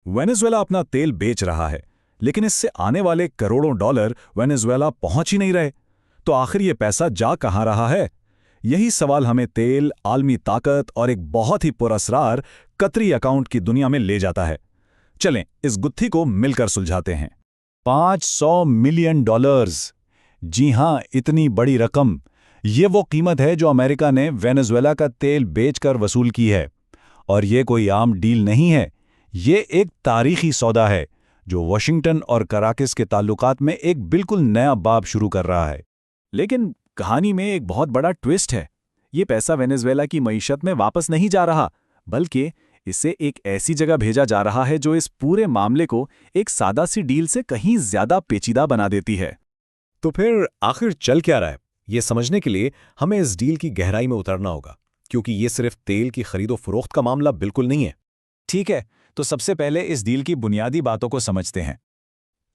Venezuela अपना तेल बेच रहा है, लेकिन इससे आने वाले करोड़ों डॉलर वेनेजुएला पहुंच ही नहीं रहे। तो आखिर ये पैसा जा कहां रहा है? यही सवाल हमें तेल, आलमी ताकत और एक बहुत ही पुरस्कार कतरी अकाउंट की दुनिया में ले जाता है। चलें इस गुत्थी को मिलकर सुलझाते हैं। $500 मिलियन। जी हां, इतनी बड़ी रकम। ये वो कीमत है जो अमेरिका ने वेनेजुएला का तेल बेचकर वसूल की है। और ये कोई आम डील नहीं है, ये एक तारीखी सौदा है जो वॉशिंगटन और कराकस के ताल्लुकात में एक बिल्कुल नया बाब शुरू कर रहा है। लेकिन कहानी में एक बहुत बड़ा ट्विस्ट है। ये पैसा वेनेजुएला की मईशत में वापस नहीं जा रहा, बल्कि इसे एक ऐसी जगह भेजा जा रहा है जो इस पूरे मामले को एक सादा सी डील से कहीं ज्यादा पेचीदा बना देती है। तो फिर आखिर चल क्या रहा है, ये समझने के लिए हमें इस डील की गहराई में उतरना होगा, क्योंकि ये सिर्फ तेल की खरीदो फरोख्त का मामला बिल्कुल नहीं है। ठीक है, तो सबसे पहले इस डील की बुनियादी बातों को समझते हैं।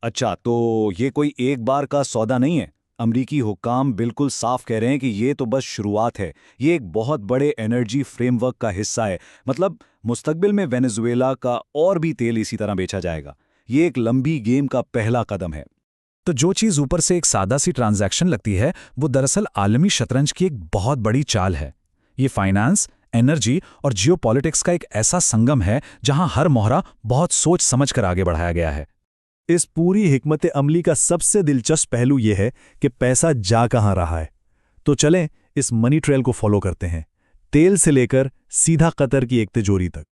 अच्छा, तो ये कोई एक बार का सौदा नहीं है। अमरीकी हुक्काम बिल्कुल साफ कह रहे हैं कि ये तो बस शुरुआत है। ये एक बहुत बड़े एनर्जी फ्रेमवर्क का हिस्सा है। मतलब मुस्तकबिल में वेनेजुएला का और भी तेल इसी तरह बेचा जाएगा। ये एक लंबी गेम का पहला कदम है। तो जो चीज़ ऊपर से एक सादा सी ट्रांजैक्शन लगती है, वो दरअसल आलमी शतरंज की एक बहुत बड़ी चाल है। ये फाइनेंस, एनर्जी और जियोपॉलिटिक्स का एक ऐसा संगम है जहां हर मोहरा बहुत सोच समझ कर आगे बढ़ाया गया है। इस पूरी हिकमत अमली का सबसे दिलचस्प पहलू यह है कि पैसा जा कहां रहा है। तो चलें इस मनी ट्रेल को फॉलो करते हैं, तेल से लेकर सीधा कतर की एक तिजोरी तक।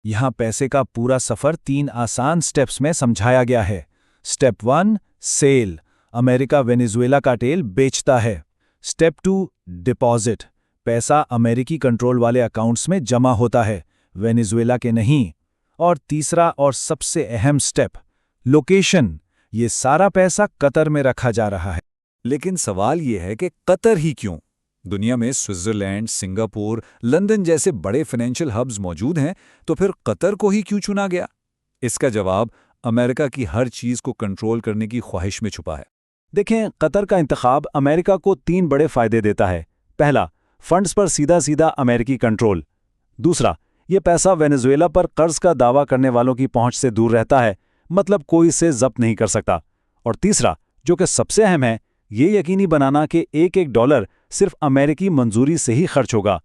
यहां पैसे का पूरा सफर 3 आसान स्टेप्स में समझाया गया है। Step 1, cell. अमेरिका वेनेजुएला का तेल बेचता है। Step 2, deposit. पैसा अमेरिकी कंट्रोल वाले अकाउंट्स में जमा होता है, वेनेजुएला के नहीं। और तीसरा और सबसे अहम स्टेप, लोकेशन। ये सारा पैसा कतर में रखा जा रहा है। लेकिन सवाल ये है कि कतर ही क्यों? दुनिया में स्विट्जरलैंड, सिंगापुर, लंदन जैसे बड़े फाइनेंशियल हब्स मौजूद हैं, तो फिर कतर को ही क्यों चुना गया? इसका जवाब अमेरिका की हर चीज को कंट्रोल करने की ख्वाहिश में छुपा है। देखें, कतर का इंतखाब अमेरिका को 3 बड़े फायदे देता है। पहला, फंड्स पर सीधा सीधा अमेरिकी कंट्रोल। दूसरा, ये पैसा वेनेजुएला पर कर्ज का दावा करने वालों की पहुंच से दूर रहता है, मतलब कोई इसे जब्त नहीं कर सकता। और तीसरा, जो कि सबसे अहम है, ये यकीनी बनाना कि एक एक डॉलर सिर्फ अमेरिकी मंजूरी से ही खर्च होगा।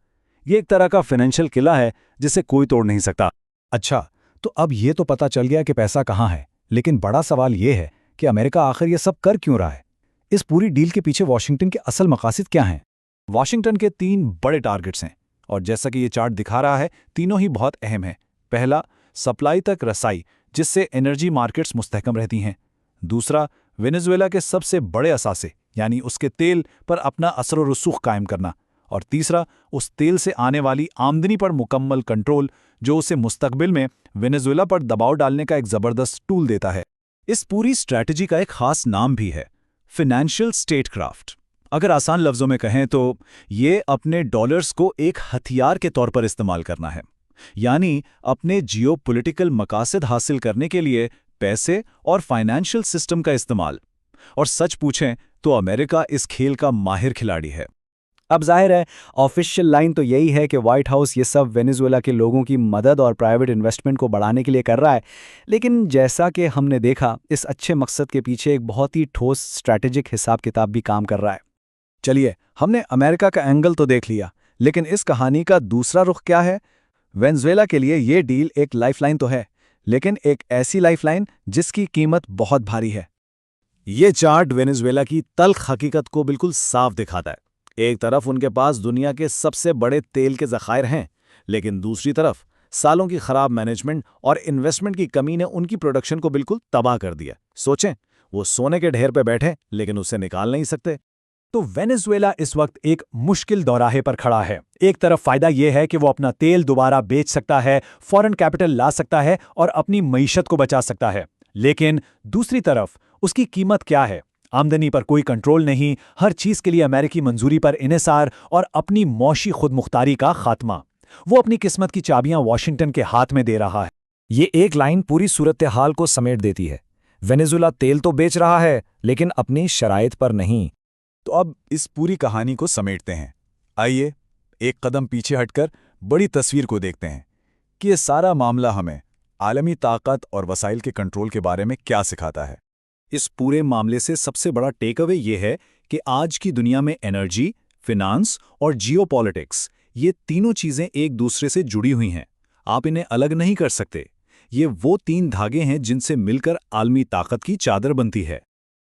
ये एक तरह का फाइनेंशियल किला है जिसे कोई तोड़ नहीं सकता। अच्छा, तो अब ये तो पता चल गया कि पैसा कहाँ है, लेकिन बड़ा सवाल ये है कि अमेरिका आखिर ये सब कर क्यों रहा है? इस पूरी डील के पीछे वॉशिंगटन के असल मकासद क्या हैं? वॉशिंगटन के 3 बड़े टारगेट्स हैं, और जैसा कि ये चार्ट दिखा रहा है, तीनों ही बहुत अहम हैं। पहला, सप्लाई तक रसाई, जिससे एनर्जी मार्केट्स मुस्तहकम रहती हैं। दूसरा, वेनेजुएला के सबसे बड़े असासे यानी उसके तेल पर अपना असर और रसूख कायम करना। और तीसरा, उस तेल से आने वाली आमदनी पर मुकम्मल कंट्रोल, जो उसे मुस्तकबिल में वेनेजुएला पर दबाव डालने का एक ज़बरदस्त टूल देता है। इस पूरी स्ट्रैटेजी का एक खास नाम भी है, फाइनेंशियल स्टेटक्राफ्ट। अगर आसान लफ्ज़ों में कहें तो ये अपने डॉलर्स को एक हथियार के तौर पर इस्तेमाल करना है, यानी अपने जियोपॉलिटिकल मकासद हासिल करने के लिए पैसे और फाइनेंशियल सिस्टम का इस्तेमाल। और सच पूछें तो अमेरिका इस खेल का माहिर खिलाड़ी है। अब जाहिर है, ऑफिशियल लाइन तो यही है कि व्हाइट हाउस ये सब वेनेजुएला के लोगों की मदद और प्राइवेट इन्वेस्टमेंट को बढ़ाने के लिए कर रहा है। लेकिन जैसा कि हमने देखा, इस अच्छे मकसद के पीछे एक बहुत ही ठोस स्ट्रैटेजिक हिसाब किताब भी काम कर रहा है। चलिए, हमने अमेरिका का एंगल तो देख लिया, लेकिन इस कहानी का दूसरा रुख क्या है? वेनेजुएला के लिए ये डील एक लाइफलाइन तो है, लेकिन एक ऐसी लाइफलाइन जिसकी कीमत बहुत भारी है। ये चार्ट वेनेजुएला की तल्ख हकीकत को बिल्कुल साफ दिखाता है। एक तरफ उनके पास दुनिया के सबसे बड़े तेल के ज़खायर हैं, लेकिन दूसरी तरफ सालों की खराब मैनेजमेंट और इन्वेस्टमेंट की कमी ने उनकी प्रोडक्शन को बिल्कुल तबाह कर दिया। सोचें, वो सोने के ढेर पे बैठे लेकिन उसे निकाल नहीं सकते। तो वेनेजुएला इस वक्त एक मुश्किल दौराहे पर खड़ा है। एक तरफ फायदा यह है कि वो अपना तेल दोबारा बेच सकता है, फॉरेन कैपिटल ला सकता है और अपनी मईशत को बचा सकता है। लेकिन दूसरी तरफ उसकी कीमत क्या है? आमदनी पर कोई कंट्रोल नहीं, हर चीज के लिए अमेरिकी मंजूरी पर इन्हिसार और अपनी मौशी खुदमुख्तारी का खात्मा। वो अपनी किस्मत की चाबियां वॉशिंगटन के हाथ में दे रहा है। ये एक लाइन पूरी सूरत हाल को समेट देती है। वेनेजुएला तेल तो बेच रहा है, लेकिन अपनी शराइत पर नहीं। तो अब इस पूरी कहानी को समेटते हैं। आइए एक कदम पीछे हटकर बड़ी तस्वीर को देखते हैं कि ये सारा मामला हमें आलमी ताकत और वसाइल के कंट्रोल के बारे में क्या सिखाता है? इस पूरे मामले से सबसे बड़ा टेक अवे ये है कि आज की दुनिया में एनर्जी, फिनांस और जियोपॉलिटिक्स, ये तीनों चीजें एक दूसरे से जुड़ी हुई हैं। आप इन्हें अलग नहीं कर सकते। ये वो तीन धागे हैं जिनसे मिलकर आलमी ताकत की चादर बनती है।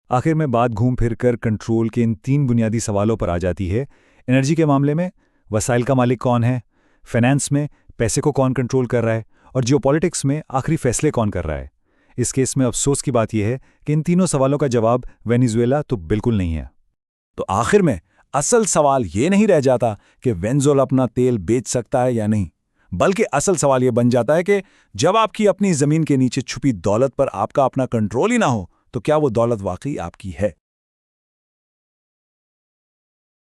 आखिर में बात घूम फिर कर कंट्रोल के इन तीन बुनियादी सवालों पर आ जाती है। एनर्जी के मामले में वसाइल का मालिक कौन है, फाइनेंस में पैसे को कौन कंट्रोल कर रहा है, और जियोपॉलिटिक्स में आखिरी फैसले कौन कर रहा है। इस केस में अफसोस की बात यह है कि इन तीनों सवालों का जवाब वेनेजुएला तो बिल्कुल नहीं है। तो आखिर में असल सवाल ये नहीं रह जाता कि वेनेजुएला अपना तेल बेच सकता है या नहीं, बल्कि असल सवाल ये बन जाता है कि जब आपकी अपनी जमीन के नीचे छुपी दौलत पर आपका अपना कंट्रोल ही ना हो, तो क्या वो दौलत वाकई आपकी है?